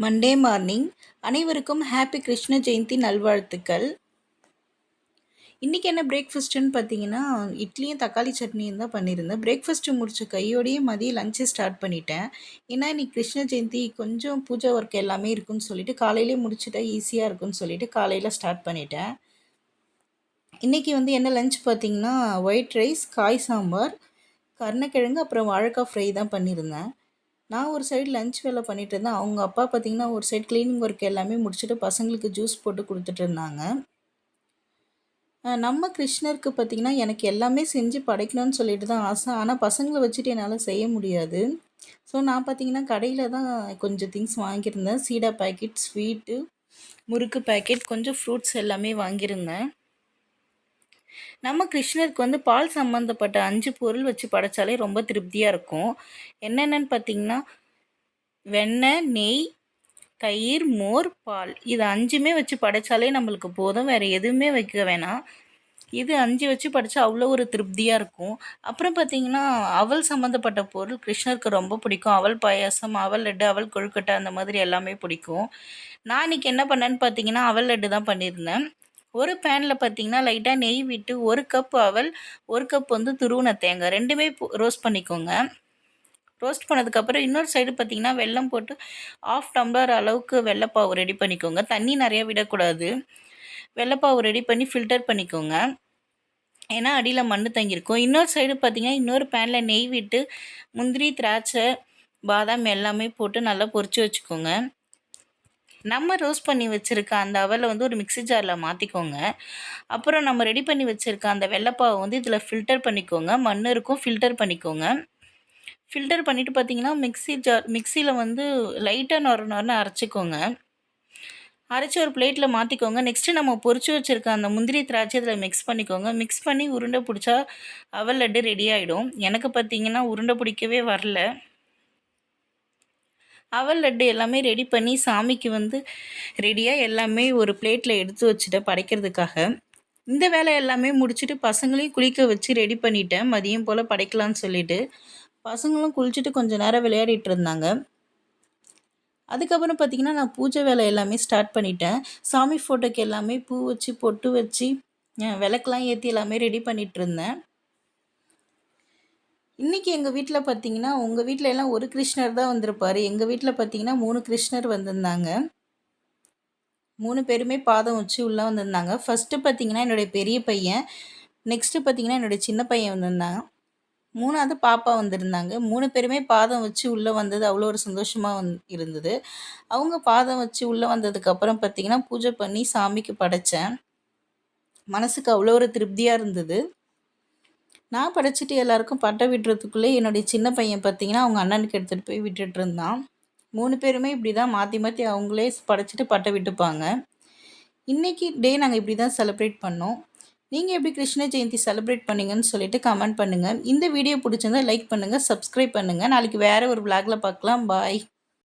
Monday morning அனைவருக்கும் happy Krishna Jayanthi நல்வாழ்த்துக்கள். இன்றைக்கி என்ன பிரேக்ஃபாஸ்ட்டுன்னு பார்த்தீங்கன்னா, இட்லியும் தக்காளி சட்னியும் தான் பண்ணியிருந்தேன். பிரேக்ஃபாஸ்ட்டு முடிச்ச கையோடையே மதியம் லஞ்சு ஸ்டார்ட் பண்ணிட்டேன். ஏன்னா இன்றைக்கி கிருஷ்ண ஜெயந்தி கொஞ்சம் பூஜை ஒர்க் எல்லாமே இருக்குன்னு சொல்லிட்டு காலையிலே முடிச்சுட்டா ஈஸியாக இருக்குன்னு சொல்லிட்டு காலையில் ஸ்டார்ட் பண்ணிட்டேன். இன்றைக்கி என்ன லஞ்ச் பார்த்தீங்கன்னா, ஒயிட் ரைஸ், காய் சாம்பார், கருணக்கிழங்கு அப்புறம் வாழைக்காய் ஃப்ரை தான் பண்ணியிருந்தேன். நான் ஒரு சைடு லஞ்ச் வேலை பண்ணிட்டு இருந்தேன். அவங்க அப்பா பார்த்தீங்கன்னா, ஒரு சைடு கிளீனிங் ஒர்க் எல்லாமே முடிச்சுட்டு பசங்களுக்கு ஜூஸ் போட்டு குடுத்துட்டு இருந்தாங்க. நம்ம கிருஷ்ணருக்கு பார்த்தீங்கன்னா, எனக்கு எல்லாமே செஞ்சு படைக்கணும்னு சொல்லிட்டு தான் ஆசை. ஆனால் பசங்கள வச்சுட்டு என்னால் செய்ய முடியாது. ஸோ நான் பார்த்தீங்கன்னா, கடையில் தான் கொஞ்சம் திங்ஸ் வாங்கியிருந்தேன். சீடா பாக்கெட், ஸ்வீட்டு, முறுக்கு பாக்கெட், கொஞ்சம் ஃப்ரூட்ஸ் எல்லாமே வாங்கியிருந்தேன். நம்ம கிருஷ்ணருக்கு பால் சம்மந்தப்பட்ட 5 பொருள் வச்சு படைச்சாலே ரொம்ப திருப்தியாக இருக்கும். என்னென்னு பார்த்தீங்கன்னா, வெண்ணெய், நெய், தயிர், மோர், பால். இது 5மே வச்சு படைச்சாலே நம்மளுக்கு போதும். வேறு எதுவுமே வைக்க வேணாம். இது 5 வச்சு படைச்சா அவ்வளோ ஒரு திருப்தியாக இருக்கும். அப்புறம் பார்த்திங்கன்னா, அவல் சம்மந்தப்பட்ட பொருள் கிருஷ்ணருக்கு ரொம்ப பிடிக்கும். அவல் பாயாசம், அவல் லட்டு, அவல் கொழுக்கட்டை அந்த மாதிரி எல்லாமே பிடிக்கும். நான் இன்றைக்கி என்ன பண்ணேன்னு பார்த்தீங்கன்னா, அவல் லட்டு தான் பண்ணியிருந்தேன். ஒரு பேனில் பார்த்தீங்கன்னா லைட்டாக நெய் விட்டு 1 கப் அவல், 1 கப் துருவின தேங்காய் 2மே ரோஸ்ட் பண்ணிக்கோங்க. ரோஸ்ட் பண்ணதுக்கப்புறம் இன்னொரு சைடு பார்த்திங்கன்னா வெல்லம் போட்டு 1/2 டம்ளர் அளவுக்கு வெள்ளைப்பாவு ரெடி பண்ணிக்கோங்க. தண்ணி நிறையா விடக்கூடாது. வெள்ளைப்பாவு ரெடி பண்ணி ஃபில்டர் பண்ணிக்கோங்க. ஏன்னா அடியில் மண் தங்கியிருக்கும். இன்னொரு சைடு பார்த்திங்கன்னா இன்னொரு பேனில் நெய் விட்டு முந்திரி, திராட்சை, பாதாம் எல்லாமே போட்டு நல்லா பொரித்து வச்சுக்கோங்க. நம்ம ரோஸ்ட் பண்ணி வச்சுருக்க அந்த அவலை ஒரு மிக்ஸி ஜாரில் மாற்றிக்கோங்க. அப்புறம் நம்ம ரெடி பண்ணி வச்சுருக்க அந்த வெள்ளைப்பாவை இதில் ஃபில்டர் பண்ணிக்கோங்க. மண் இருக்கும், ஃபில்டர் பண்ணிக்கோங்க. ஃபில்டர் பண்ணிவிட்டு பார்த்திங்கன்னா மிக்ஸியில் லைட்டாக நொரன்னு அரைச்சிக்கோங்க. அரைச்சி ஒரு பிளேட்டில் மாற்றிக்கோங்க. நெக்ஸ்ட்டு நம்ம பொரிச்சு வச்சுருக்க அந்த முந்திரி, திராட்சை இதில் மிக்ஸ் பண்ணிக்கோங்க. மிக்ஸ் பண்ணி உருண்டை பிடிச்சா அவல் லட்டு ரெடி ஆகிடும். எனக்கு பார்த்திங்கன்னா உருண்டை பிடிக்கவே வரல. அவல் லட்டு எல்லாமே ரெடி பண்ணி சாமிக்கு ரெடியாக எல்லாமே ஒரு பிளேட்டில் எடுத்து வச்சுட்டேன் படைக்கிறதுக்காக. இந்த வேலை எல்லாமே முடிச்சுட்டு பசங்களையும் குளிக்க வச்சு ரெடி பண்ணிட்டேன். மதியம் போல் படைக்கலான்னு சொல்லிவிட்டு பசங்களும் குளிச்சுட்டு கொஞ்சம் நேரம் விளையாடிட்டு இருந்தாங்க. அதுக்கப்புறம் பார்த்திங்கன்னா நான் பூஜை வேலை எல்லாமே ஸ்டார்ட் பண்ணிட்டேன். சாமி ஃபோட்டோக்கு எல்லாமே பூ வச்சு, பொட்டு வச்சு, விளக்கெலாம் ஏற்றி எல்லாமே ரெடி பண்ணிகிட்ருந்தேன். இன்றைக்கி எங்கள் வீட்டில் பார்த்திங்கன்னா, உங்கள் வீட்டில் எல்லாம் ஒரு கிருஷ்ணர் தான் வந்திருப்பார். எங்கள் வீட்டில் பார்த்திங்கன்னா 3 கிருஷ்ணர் வந்திருந்தாங்க. 3 பேருமே பாதம் வச்சு உள்ளே வந்திருந்தாங்க. ஃபஸ்ட்டு பார்த்திங்கன்னா என்னுடைய பெரிய பையன், நெக்ஸ்ட்டு பார்த்திங்கன்னா என்னுடைய சின்ன பையன் வந்திருந்தாங்க. 3வது பாப்பா வந்திருந்தாங்க. 3 பேருமே பாதம் வச்சு உள்ளே வந்தது அவ்வளோ ஒரு சந்தோஷமாக இருந்தது. அவங்க பாதம் வச்சு உள்ளே வந்ததுக்கப்புறம் பார்த்திங்கன்னா பூஜை பண்ணி சாமிக்கு படைத்தேன். மனசுக்கு அவ்வளோ ஒரு திருப்தியாக இருந்தது. நான் படைச்சிட்டு எல்லாருக்கும் பட்டை விடுறதுக்குள்ளே என்னுடைய சின்ன பையன் பார்த்திங்கன்னா அவங்க அண்ணனுக்கு எடுத்துகிட்டு போய் விட்டுட்டு இருந்தான். 3 பேருமே இப்படி தான் மாற்றி மாற்றி அவங்களே படைச்சிட்டு பட்டை விட்டுப்பாங்க. இன்றைக்கி டே நாங்கள் இப்படி தான் செலிப்ரேட் பண்ணோம். நீங்கள் எப்படி கிருஷ்ண ஜெயந்தி செலிப்ரேட் பண்ணீங்கன்னு சொல்லிட்டு கமெண்ட் பண்ணுங்கள். இந்த வீடியோ பிடிச்சிருந்தா லைக் பண்ணுங்கள், சப்ஸ்கிரைப் பண்ணுங்கள். நாளைக்கு வேறு ஒரு விளாகில் பார்க்கலாம். பாய்.